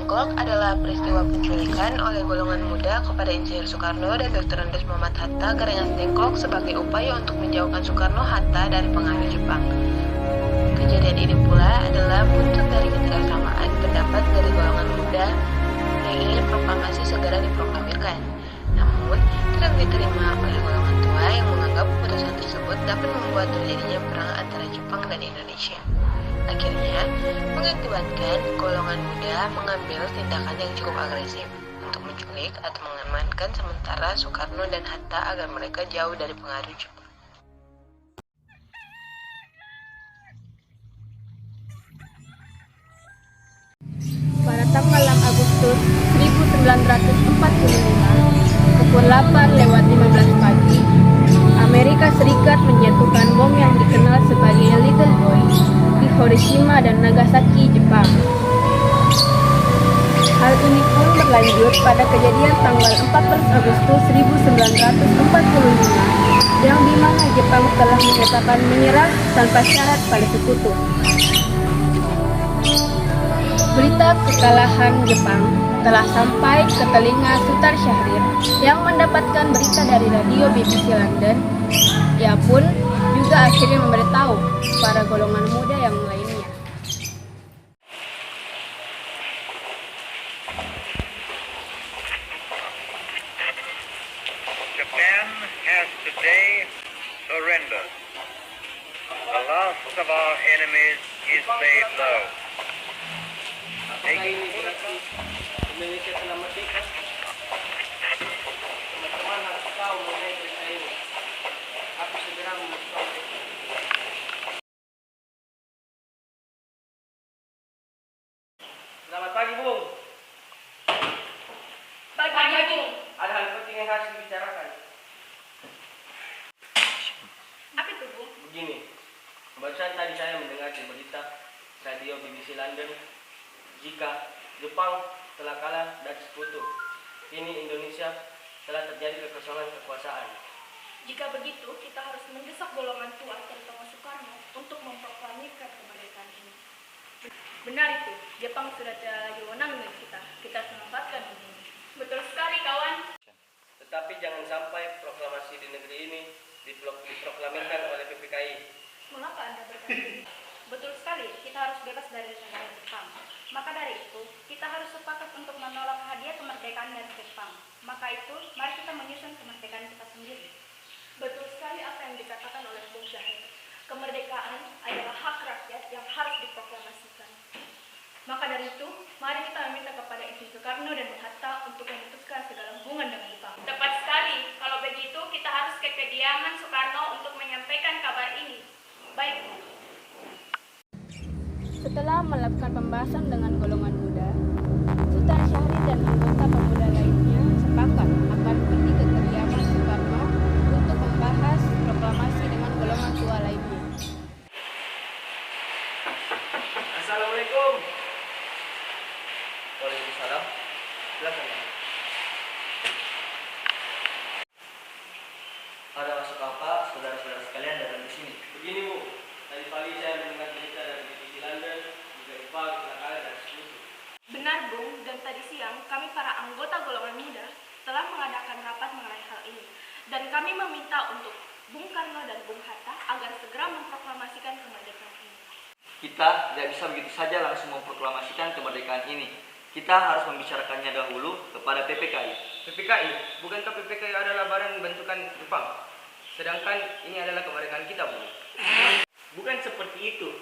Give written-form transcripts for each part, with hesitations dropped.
Tengklok adalah peristiwa penculikan oleh golongan muda kepada Insinyur Soekarno dan Dr. Andes Muhammad Hatta Karengas Tengklok sebagai upaya untuk menjauhkan Soekarno-Hatta dari pengaruh Jepang. Kejadian ini pula adalah buntut dari ketidaksamaan pendapat dari golongan muda yang ingin proklamasi segera diproklamirkan. Namun, tidak diterima oleh golongan tua yang menganggap keputusan tersebut dapat membuat terjadinya perang antara Jepang dan Indonesia. Akhirnya, mengakibatkan golongan muda mengambil tindakan yang cukup agresif untuk menculik atau mengamankan sementara Soekarno dan Hatta agar mereka jauh dari pengaruh Jepang. Pada tanggal 6 Agustus 1945, pukul 8:15 pagi, Amerika Serikat menjatuhkan bom yang dikenal sebagai Little Boy di Hiroshima dan Nagasaki, Jepang. Hal ini pun berlanjut pada kejadian tanggal 14 Agustus 1945 yang dimana Jepang telah menyatakan menyerah tanpa syarat pada sekutu. Berita kekalahan Jepang telah sampai ke telinga Sutar Syahrir yang mendapatkan berita dari radio BBC London. Ia pun juga akhirnya memberitahu para golongan muda yang lainnya. Japan has today surrendered. The last of our enemies is laid low. Indonesia telah merdeka. Teman-teman harus tahu mengenai berita ini. Aku segera memberitahu. Selamat pagi, Bung. Pagi, Bung. Ada hal penting yang harus dibicarakan. Apa itu, Bung? Begini, barusan tadi saya mendengar di berita radio BBC London jika Jepang telah kalah dari sekutu. Kini Indonesia telah terjadi kekosongan kekuasaan. Jika begitu, kita harus mendesak golongan tua terutama Soekarno untuk memproklamirkan kemerdekaan ini. Benar itu, Jepang sudah tidak lagi wewenang dengan kita. Kita harus memanfaatkan ini. Betul sekali, kawan. Tetapi jangan sampai proklamasi di negeri ini diproklamirkan oleh PPKI. Mengapa Anda berkata? Betul sekali, kita harus bebas dari negara Jepang. Maka dari itu, kita harus sepakat untuk menolak hadiah kemerdekaan dari Jepang. Maka itu, mari kita menyusun kemerdekaan kita sendiri. Betul sekali apa yang dikatakan oleh Bung Syahrir. Kemerdekaan adalah hak rakyat yang harus diproklamasikan. Maka dari itu, mari kita meminta kepada Insinyur Soekarno dan Bung Hatta untuk memutuskan segala hubungan dengan Jepang. Tepat sekali, kalau begitu kita harus ke kediaman Soekarno untuk menyampaikan kabar ini. Baik. Setelah melakukan pembahasan dengan golongan muda, Sutar Syahrir dan anggota pemuda lainnya sepakat akan pergi ke kediaman Soekarno untuk membahas proklamasi dengan golongan tua lainnya. Assalamualaikum. Waalaikumsalam. Silakan. Ada masuk apa, saudara-saudara sekalian datang di sini? Begini, Bu. Tadi pagi saya mendengar berita dari BBC London juga Jepang telah kalah dari sekutu. Benar, Bung, dan tadi siang kami para anggota golongan muda telah mengadakan rapat mengenai hal ini. Dan kami meminta untuk Bung Karno dan Bung Hatta agar segera memproklamasikan kemerdekaan ini. Kita tidak bisa begitu saja langsung memproklamasikan kemerdekaan ini. Kita harus membicarakannya dahulu kepada PPKI. PPKI? Bukankah PPKI adalah badan bentukan Jepang? Sedangkan ini adalah kemerdekaan kita, Bu. Bukan seperti itu.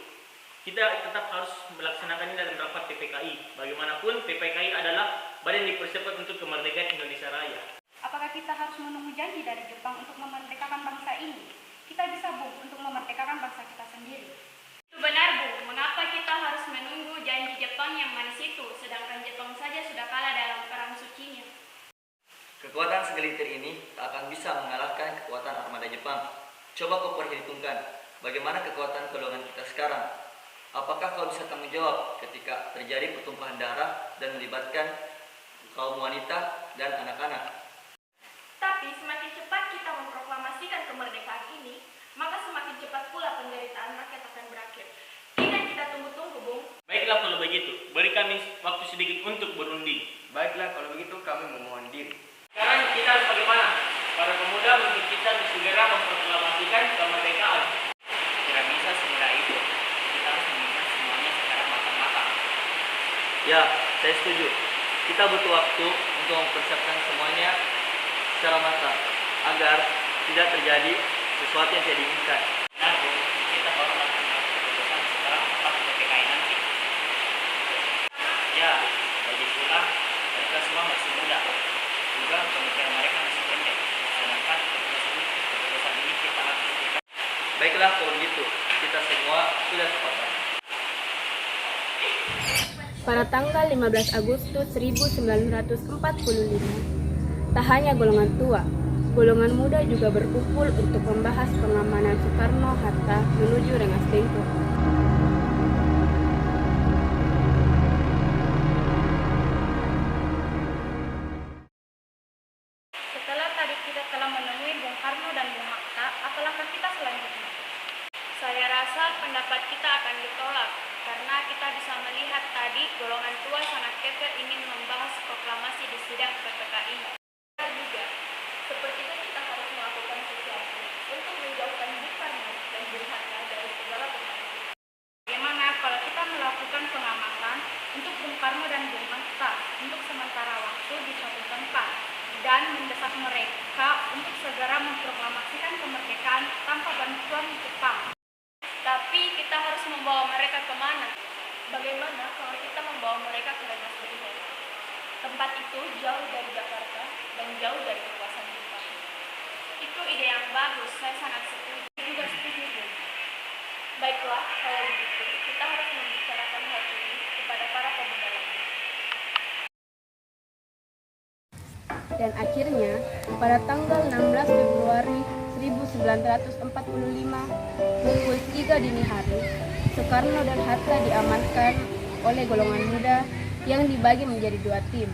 Kita tetap harus melaksanakan ini dalam rapat PPKI. Bagaimanapun, PPKI adalah badan dipercepat untuk kemerdekaan Indonesia Raya. Apakah kita harus menunggu janji dari Jepang untuk memerdekakan bangsa ini? Kita bisa, Bung, untuk memerdekakan bangsa kita sendiri. Itu benar, Bu. Mengapa kita harus menunggu janji Jepang yang manis itu, sedangkan Jepang saja sudah kalah dalam perang sucinya? Kekuatan segelintir ini tak akan bisa mengalahkan kekuatan armada Jepang. Coba kau perhitungkan bagaimana kekuatan golongan kita sekarang. Apakah kau bisa tanggung jawab ketika terjadi pertumpahan darah dan melibatkan kaum wanita dan anak-anak? Tapi semakin cepat kita memproklamasikan kemerdekaan ini, maka semakin cepat pula penderitaan rakyat akan berakhir. Tidak kita tunggu-tunggu, Bung. Baiklah kalau begitu. begitu, beri kami waktu sedikit untuk berunding. Baiklah, kalau begitu kami memohon diri. Sekarang kita harus bagaimana? Para pemuda mungkin kita segera memproklamasikan kemerdekaan. Tidak bisa semudah itu. Kita harus memikirkan semuanya secara matang-matang. Ya, saya setuju. Kita butuh waktu untuk mempersiapkan semuanya secara matang agar tidak terjadi sesuatu yang tidak diinginkan. Benar, Bu. Kita baru melakukan keputusan setelah 4 PPKI nanti. Ya, lagi pula mereka semua masih muda. Juga pemikiran mereka masih pendek. Sedangkan keputusan ini kita harus berikan. Baiklah kalau begitu, kita semua sudah sepakat. Pada tanggal 15 Agustus 1945, tak hanya golongan tua, golongan muda juga berkumpul untuk membahas pengamanan Soekarno-Hatta menuju Rengas Dengklok. Setelah tadi kita telah menemui Bung Karno dan Bung Hatta, apa langkah kita selanjutnya? Saya rasa pendapat kita akan ditolak, karena kita bisa melihat tadi golongan tua sangat kekeh ingin membahas proklamasi di sidang PPKI. Benar juga, sepertinya kita harus melakukan sesuatu untuk menjauhkan Bung Karno dan Bung Hatta dari segala pembantu. Bagaimana kalau kita melakukan pengamatan untuk Bung Karno dan Bung Hatta untuk sementara waktu di suatu tempat dan mendesak mereka untuk segera memproklamasikan kemerdekaan tanpa bantuan Jepang? Tapi kita harus membawa mereka kemana? Bagaimana kalau kita membawa mereka ke Rengas Dengklok? Tempat itu jauh dari Jakarta dan jauh dari kekuasaan Jepang. Itu ide yang bagus, saya sangat setuju. Juga setuju, Bung. Baiklah, kalau begitu, kita harus membicarakan hal ini kepada para pemuda lainnya. Dan akhirnya, pada tanggal 16 Februari 1945, pukul 3 dini hari, Soekarno dan Hatta diamankan oleh golongan muda yang dibagi menjadi 2 tim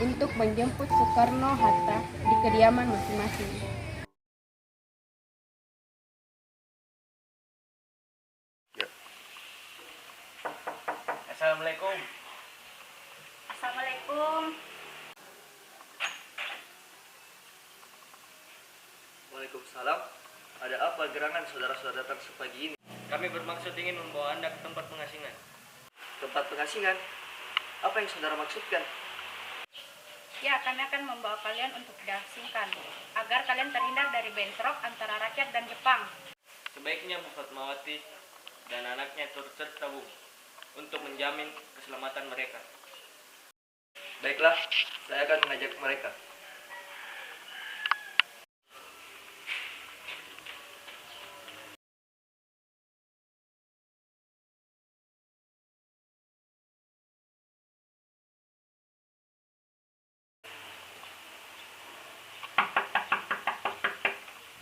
untuk menjemput Soekarno-Hatta di kediaman masing-masing. Assalamualaikum. Assalamualaikum. Waalaikumsalam. Ada apa gerangan saudara-saudara datang sepagi ini? Kami bermaksud ingin membawa Anda ke tempat pengasingan. Tempat pengasingan? Apa yang saudara maksudkan? Ya, kami akan membawa kalian untuk diasingkan, agar kalian terhindar dari bentrok antara rakyat dan Jepang. Sebaiknya Bu Fatmawati dan anaknya turut serta, Bu, untuk menjamin keselamatan mereka. Baiklah, saya akan mengajak mereka.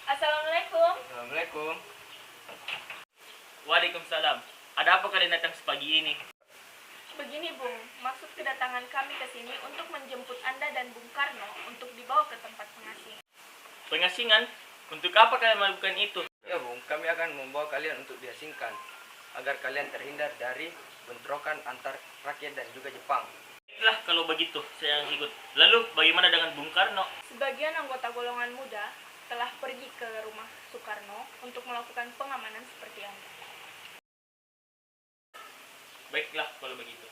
Assalamualaikum. Assalamualaikum. Waalaikumsalam. Ada apa kalian datang sepagi ini? Begini, Bung, maksud kedatangan kami ke sini untuk menjemput Anda dan Bung Karno untuk dibawa ke tempat pengasingan. Pengasingan? Untuk apa kalian melakukan itu? Ya, Bung, kami akan membawa kalian untuk diasingkan, agar kalian terhindar dari bentrokan antar rakyat dan juga Jepang. Baiklah kalau begitu, saya yang ikut. Lalu bagaimana dengan Bung Karno? Sebagian anggota golongan muda telah pergi ke rumah Soekarno untuk melakukan pengamanan seperti Anda. Baiklah kalau begitu.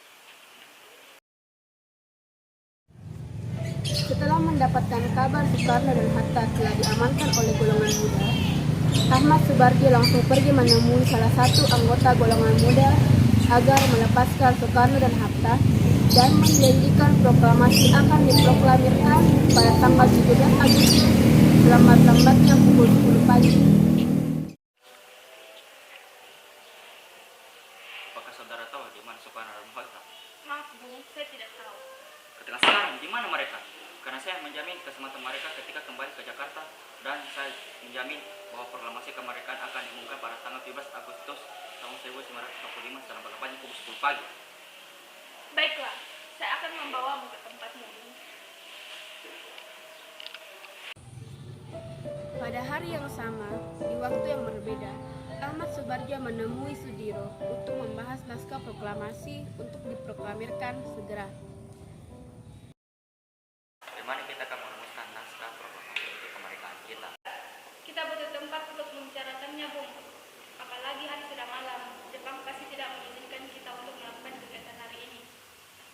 Setelah mendapatkan kabar Soekarno dan Hatta telah diamankan oleh golongan muda, Ahmad Subarjo langsung pergi menemui salah satu anggota golongan muda agar melepaskan Soekarno dan Hatta dan menjanjikan proklamasi akan diproklamirkan pada tanggal 17 Agustus selambat-lambatnya pukul 10 pagi. Apakah saudara tahu di mana Soekarno dan Hatta? Maaf, Bung, saya tidak tahu. Ketika sekarang, di mana mereka? Karena saya menjamin keselamatan mereka ketika kembali ke Jakarta, dan saya menjamin bahwa proklamasi kemerdekaan akan diumumkan pada tanggal 17 Agustus tahun 1945 selambat-lambatnya pukul 10 pagi. Baiklah, saya akan membawamu ke tempatmu. Pada hari yang sama, di waktu yang berbeda, Ahmad Subarjo menemui Sudiro untuk membahas naskah proklamasi untuk diproklamirkan segera. Bagaimana kita akan merumuskan naskah proklamasi untuk kemerdekaan kita? Kita butuh tempat untuk membicarakannya, Bung. Apalagi hari sudah malam. Jepang pasti tidak mengizinkan kita untuk melakukan kegiatan hari ini.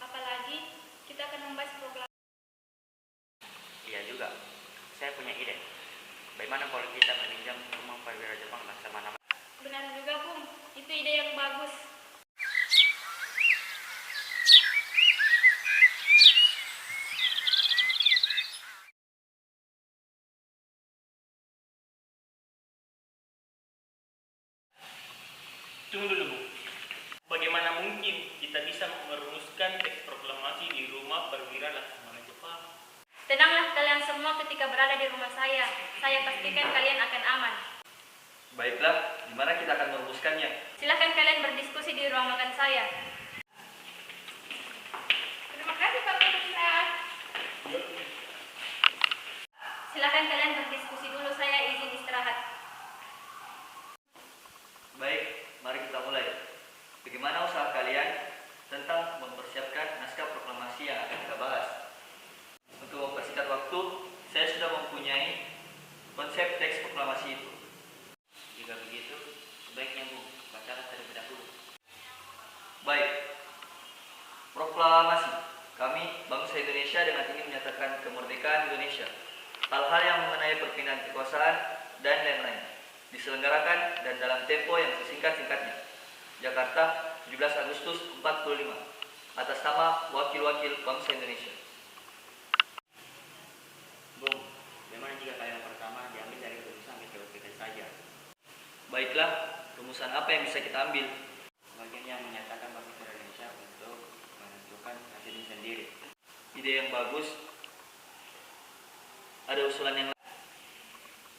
Apalagi kita akan membahas proklamasi. Iya juga. Saya punya ide. Bagaimana kalau kita meminjam rumah perwira Jepang Laksamana? Benar juga, Bung. Itu ide yang bagus. Tunggu dulu, Bu. Bagaimana mungkin kita bisa merumuskan teks proklamasi di rumah perwira Laksamana Jepang? Tenanglah kalian semua ketika berada di rumah saya. Saya pastikan kalian akan aman. Baiklah, di mana kita akan merumuskannya? Silakan kalian berdiskusi di ruang makan saya. Terima kasih, Pak Komisaris. Silakan kalian berdiskusi dulu, saya izin istirahat. Baik, mari kita mulai. Bagaimana usaha kalian tentang mempersiapkan naskah proklamasi yang akan kita bahas? Untuk mempersingkat waktu, saya sudah mempunyai konsep teks proklamasi itu. Jika begitu, sebaiknya Bu, bacakan terlebih dahulu. Baik. Proklamasi. Kami, bangsa Indonesia, dengan ingin menyatakan kemerdekaan Indonesia. Hal-hal yang mengenai perpindahan kekuasaan dan lain-lain diselenggarakan dan dalam tempo yang sesingkat-singkatnya. Jakarta, 17 Agustus 45. Atas nama Wakil-Wakil Bangsa Indonesia. Bung, bagaimana jika kalian pertama diambil dari rumusan PPK saja? Baiklah, rumusan apa yang bisa kita ambil? Bagian yang menyatakan bangsa Indonesia untuk menentukan hasilnya sendiri. Ide yang bagus. Ada usulan yang lain?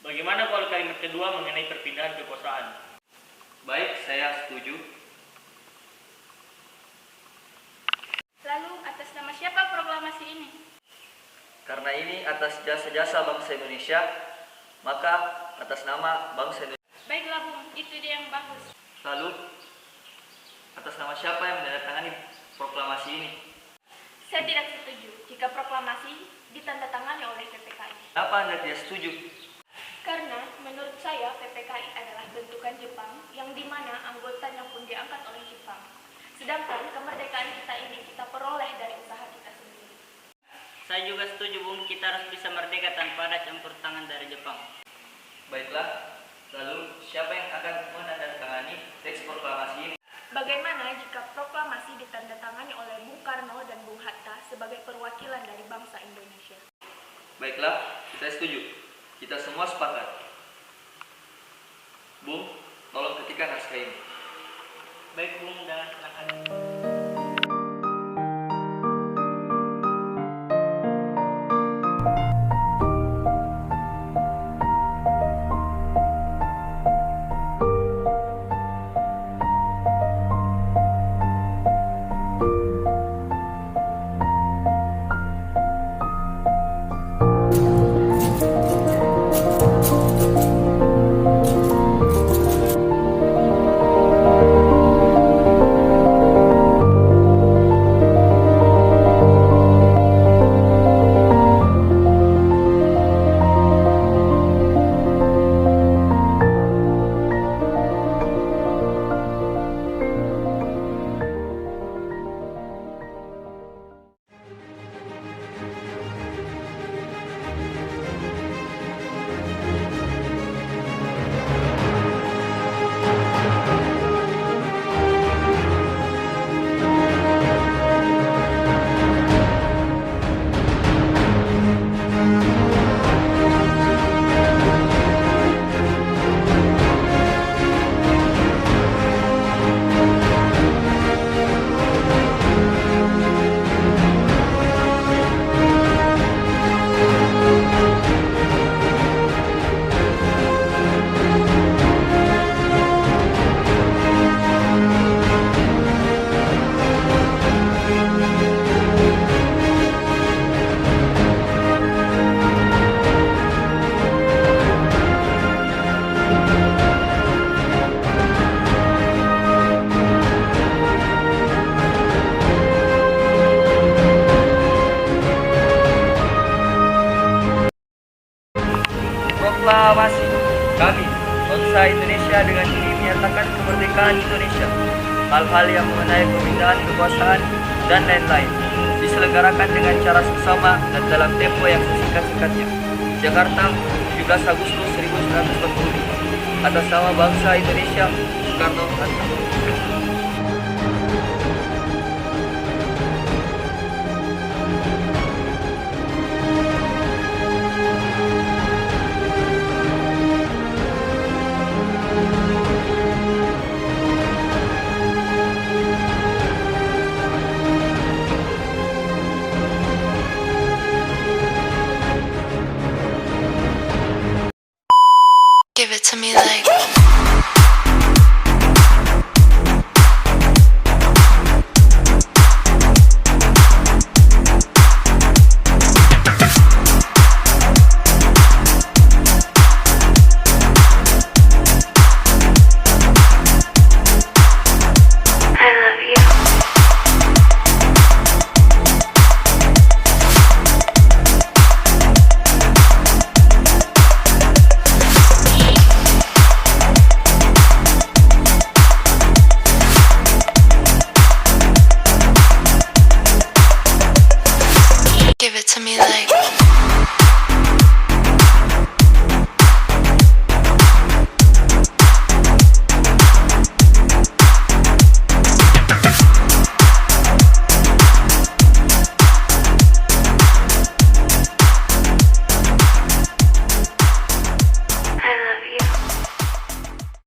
Bagaimana kalau kalimat kedua mengenai perpindahan kekuasaan? Baik, saya setuju. Lalu, atas nama siapa proklamasi ini? Karena ini atas jasa-jasa bangsa Indonesia, maka atas nama bangsa Indonesia. Baiklah, Bung. Itu ide yang bagus. Lalu, atas nama siapa yang menandatangani proklamasi ini? Saya tidak setuju jika proklamasi ditandatangani oleh PPKI. Kenapa Anda tidak setuju? Karena menurut saya PPKI adalah bentukan Jepang yang dimana anggotanya pun diangkat oleh Jepang. Sedangkan kemerdekaan kita ini kita peroleh dari usaha kita sendiri. Saya juga setuju, Bung. Kita harus bisa merdeka tanpa ada campur tangan dari Jepang. Baiklah, lalu siapa yang akan menandatangani teks proklamasi ini? Bagaimana jika proklamasi ditandatangani oleh Bung Karno dan Bung Hatta sebagai perwakilan dari bangsa Indonesia? Baiklah, saya setuju. Kita semua sepakat. Bung, tolong ketikkan naskah ini. Baik, Bung, dan silakan. Proklamasi. Kami, bangsa Indonesia dengan ini menyatakan kemerdekaan Indonesia. Hal-hal yang mengenai pemindahan kekuasaan dan lain-lain diselenggarakan dengan cara seksama dan dalam tempo yang sesingkat-singkatnya. Jakarta, 17 Agustus 1945. Atas nama bangsa Indonesia, Soekarno-Hatta. Give it to me like